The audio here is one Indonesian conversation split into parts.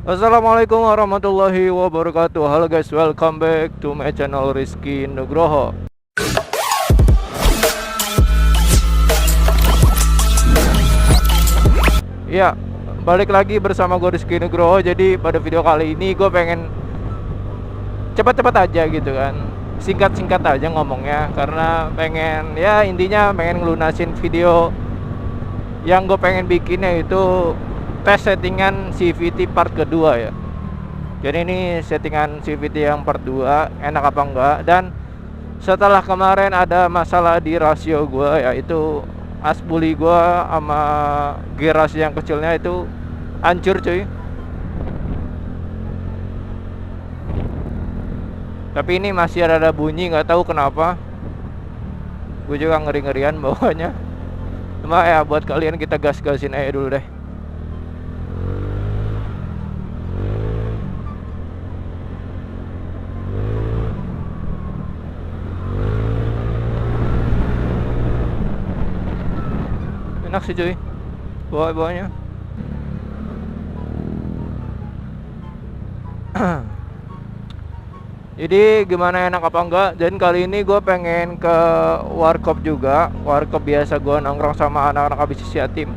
Assalamualaikum warahmatullahi wabarakatuh. Halo guys, welcome back to my channel Rizky Nugroho. Ya, balik lagi bersama gue Rizky Nugroho. Jadi pada video kali ini gue pengen cepat-cepat aja gitu kan, singkat-singkat aja ngomongnya. Karena pengen, ya intinya pengen ngelunasin video yang gue pengen bikinnya itu tes settingan CVT part kedua ya. Jadi ini settingan CVT yang part 2 enak apa enggak. Dan setelah kemarin ada masalah di rasio gue, yaitu asbuli gue sama gear rasio yang kecilnya itu hancur cuy. Tapi ini masih ada bunyi, nggak tahu kenapa. Gue juga ngeri-ngerian bawahnya. Cuma ya buat kalian kita gas-gasin aja dulu deh. Enak sih cuy bawah-bawahnya. Jadi gimana, enak apa enggak. Dan kali ini gue pengen ke warkop juga. Warkop biasa gue nongkrong sama anak-anak habis tim.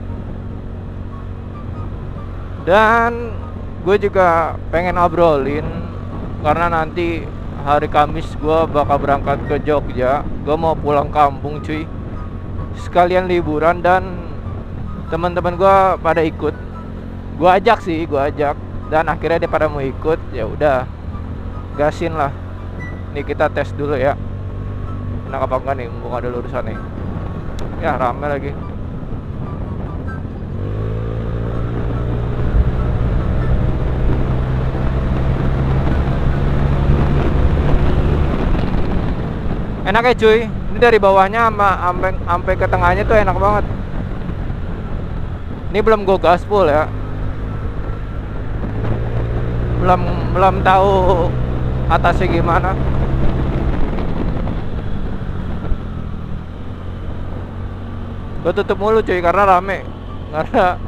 Dan gue juga pengen obrolin karena nanti hari Kamis gue bakal berangkat ke Jogja. Gue mau pulang kampung cuy, sekalian liburan. Dan teman-teman gue pada ikut. Gue ajak sih, gue ajak. Dan akhirnya dia pada mau ikut. Ya udah, gasin lah. Nih kita tes dulu ya, enak apa enggak nih, mumpung ada lurusan nih. Ya rame lagi. Enak ya cuy. Ini dari bawahnya sampai ke tengahnya tuh enak banget. Ini belum gue gaspol ya. Belum tahu atasnya gimana. Gue tutup mulu cuy karena rame. Karena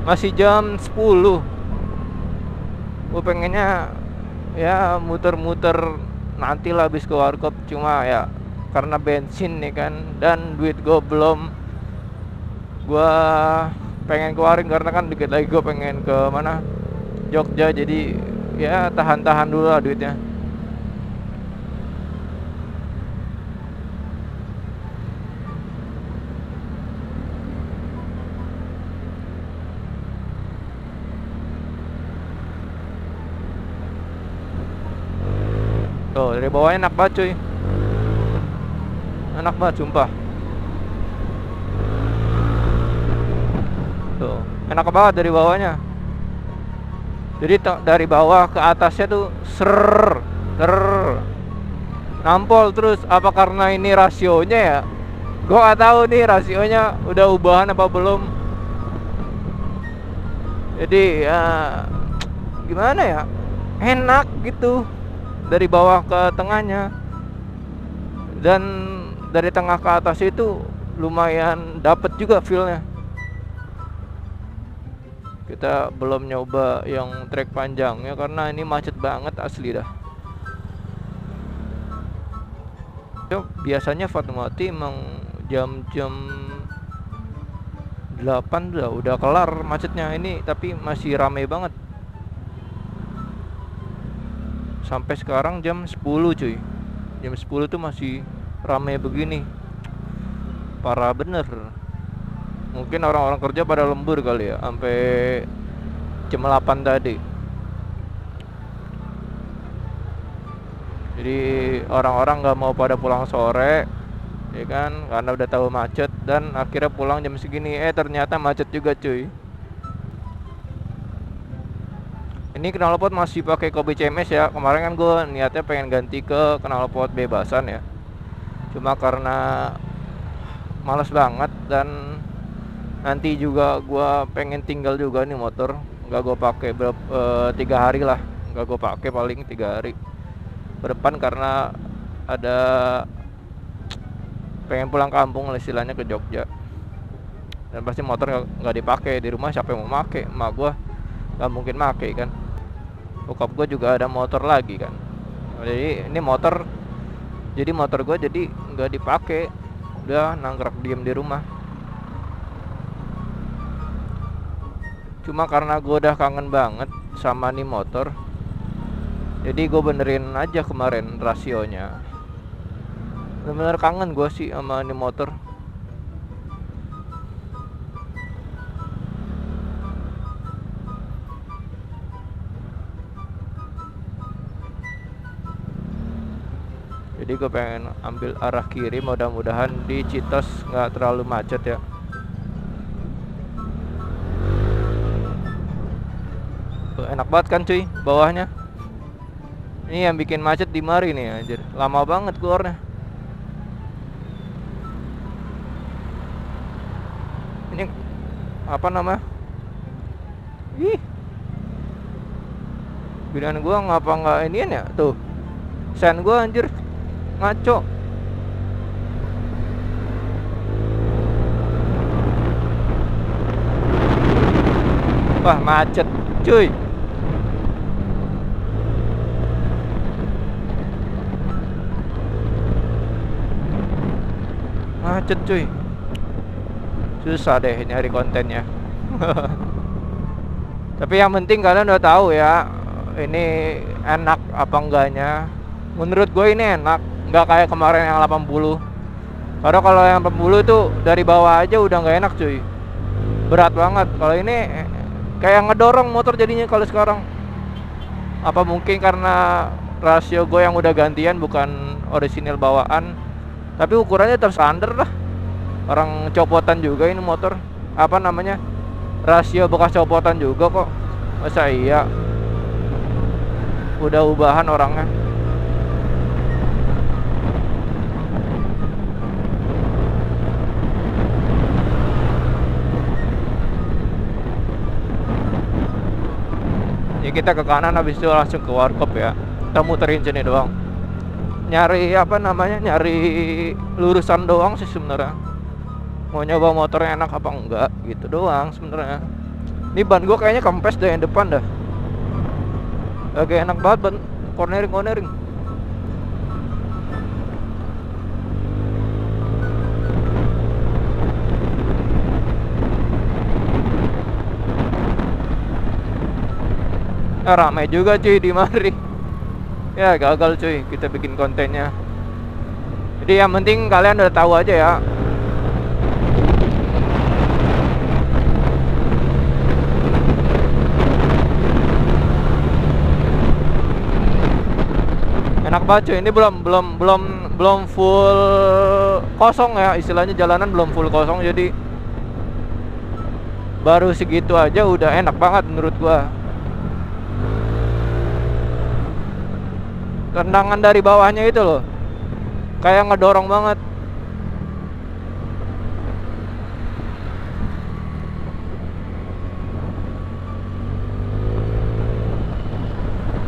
masih jam 10. Gue pengennya ya muter-muter nanti lah habis ke warkop. Cuma ya karena bensin nih kan, dan duit gue belum gue pengen keluarin. Karena kan dikit lagi gue pengen ke mana, Jogja. Jadi ya tahan-tahan dulu lah duitnya. Tuh dari bawahnya enak banget cuy. Enak banget sumpah. Tuh enak banget dari bawahnya. Jadi dari bawah ke atasnya tuh ser nampol terus. Apa karena ini rasionya ya? Gue gak tahu nih rasionya udah ubahan apa belum. Jadi ya gimana ya, enak gitu dari bawah ke tengahnya. Dan dari tengah ke atas itu lumayan dapet juga feelnya. Kita belum nyoba yang trek panjang ya, karena ini macet banget asli dah. Biasanya Fatmawati emang jam-jam 8 udah kelar macetnya ini, tapi masih ramai banget. Sampai sekarang jam 10 cuy. Jam 10 tuh masih ramai begini. Parah bener. Mungkin orang-orang kerja pada lembur kali ya, sampai jam 8 tadi. Jadi orang-orang gak mau pada pulang sore ya kan, karena udah tahu macet. Dan akhirnya pulang jam segini. Ternyata macet juga cuy. Ini knalpot masih pakai Kobe CMS ya. Kemarin kan gue niatnya pengen ganti ke knalpot bebasan ya. Cuma karena males banget, dan nanti juga gue pengen tinggal juga nih motor. Nggak gue pakai 3 hari lah. Nggak gue pakai, paling 3 hari ke depan, karena ada pengen pulang kampung lah istilahnya, ke Jogja. Dan pasti motor nggak dipakai di rumah. Siapa yang mau pakai? Emak gue nggak mungkin pakai kan. bokap gue juga ada motor lagi kan. Jadi ini motor, jadi motor gue jadi nggak dipakai, udah nangkrak diem di rumah. Cuma karena gue udah kangen banget sama nih motor, jadi gue benerin aja kemarin rasionya. Bener-bener kangen gue sih sama nih motor. Jadi gue pengen ambil arah kiri, mudah-mudahan di Citos nggak terlalu macet ya. Enak banget kan cuy bawahnya. Ini yang bikin macet di mari nih anjir. Lama banget keluarnya. Ini apa namanya? Ih. Pilihan gua ngapa nggak inian ya? Tuh. Sen gua anjir. Ngaco. Wah, macet, cuy. Macet cuy, susah deh nyari kontennya. Tapi yang penting kalian udah tahu ya, ini enak apa enggaknya. Menurut gue ini enak, nggak kayak kemarin yang 80. Karena kalau yang 80 tuh dari bawah aja udah nggak enak cuy, berat banget. Kalau ini kayak ngedorong motor jadinya kalau sekarang. Apa mungkin karena rasio gue yang udah gantian bukan orisinil bawaan, tapi ukurannya tetap standar lah. Orang copotan juga ini motor. Apa namanya, rasio bekas copotan juga kok. Masa iya udah ubahan orangnya. Ya kita ke kanan, habis itu langsung ke warkop ya. Kita muterin sini doang. Nyari apa namanya, nyari lurusan doang sih sebenarnya. Mau nyoba motornya enak apa enggak gitu doang sebenarnya. Ini ban gua kayaknya kempes deh yang depan dah. Agak enak banget ban cornering. Ramai juga cuy di mari. Ya gagal cuy kita bikin kontennya. Jadi yang penting kalian udah tahu aja ya. Enak banget cuy. Ini belum full kosong ya, istilahnya jalanan belum full kosong, jadi baru segitu aja udah enak banget menurut gua. Tendangan dari bawahnya itu loh, kayak ngedorong banget.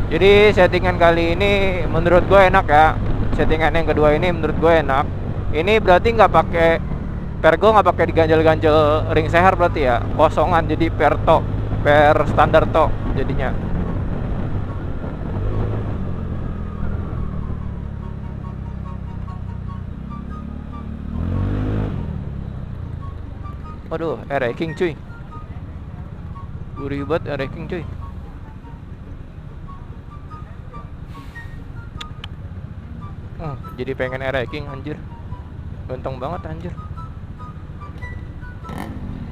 Jadi settingan kali ini menurut gue enak ya. Settingan yang kedua ini menurut gue enak. Ini berarti nggak pakai pergo, nggak pakai diganjel-ganjel ring seher berarti ya, kosongan, jadi per standar tok jadinya. Waduh, air-raking cuy. Gurih banget air-raking cuy. Jadi pengen air-raking anjir. Ganteng banget anjir.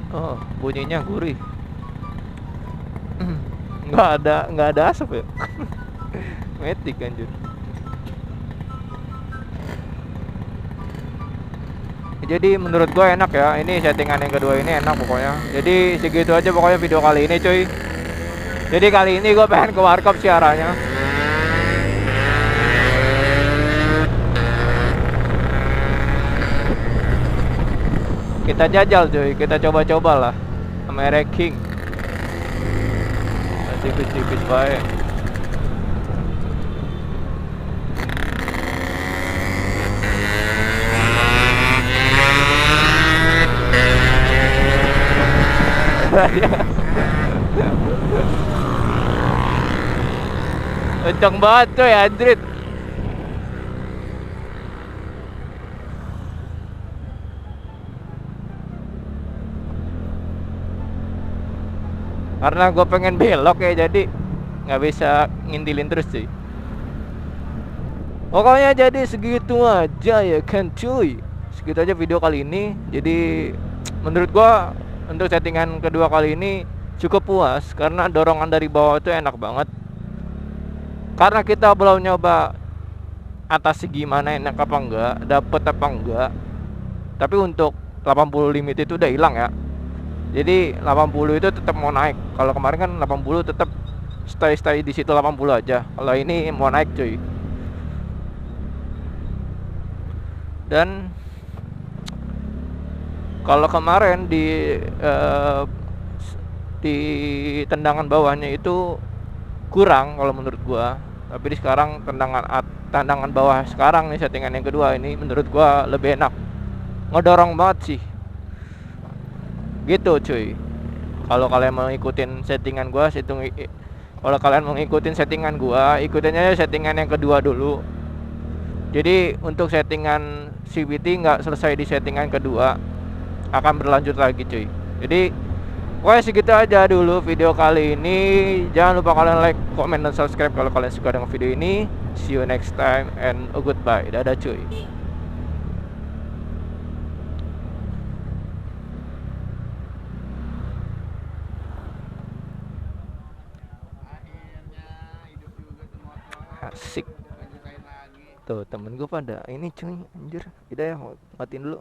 Oh, bunyinya gurih. Nggak ada asap ya. Metik anjir. Jadi menurut gue enak ya. Ini settingan yang kedua ini enak pokoknya. Jadi segitu aja pokoknya video kali ini cuy. Jadi kali ini gue pengen ke warkop sih arahnya. Kita jajal cuy, kita coba-coba lah sama King. Tipis-tipis baik. Kencang banget coy, anjrit. Karena gue pengen belok ya, jadi nggak bisa ngintilin terus cuy. Pokoknya jadi segitu aja ya kan cuy. Segitu aja video kali ini. Jadi menurut gua untuk settingan kedua kali ini cukup puas karena dorongan dari bawah itu enak banget. Karena kita belum nyoba atas gimana, enak apa enggak, dapet apa enggak. Tapi untuk 80 limit itu udah hilang ya. Jadi 80 itu tetap mau naik. Kalau kemarin kan 80 tetap stay di situ 80 aja. Kalau ini mau naik cuy. Dan kalau kemarin di tendangan bawahnya itu kurang kalau menurut gua, tapi di sekarang tendangan bawah sekarang nih settingan yang kedua ini menurut gua lebih enak, ngedorong banget sih gitu cuy. Kalau kalian mau ikutin settingan gua, kalau kalian mau ikutin settingan gua, ikutin aja settingan yang kedua dulu. Jadi untuk settingan CVT nggak selesai di settingan kedua, akan berlanjut lagi cuy. Jadi pokoknya segitu aja dulu video kali ini. Jangan lupa kalian like, comment, dan subscribe kalau kalian suka dengan video ini. See you next time and goodbye. Dadah cuy. Asik. Tuh temen gue pada ini cuy, anjir. Udah ya, matiin dulu.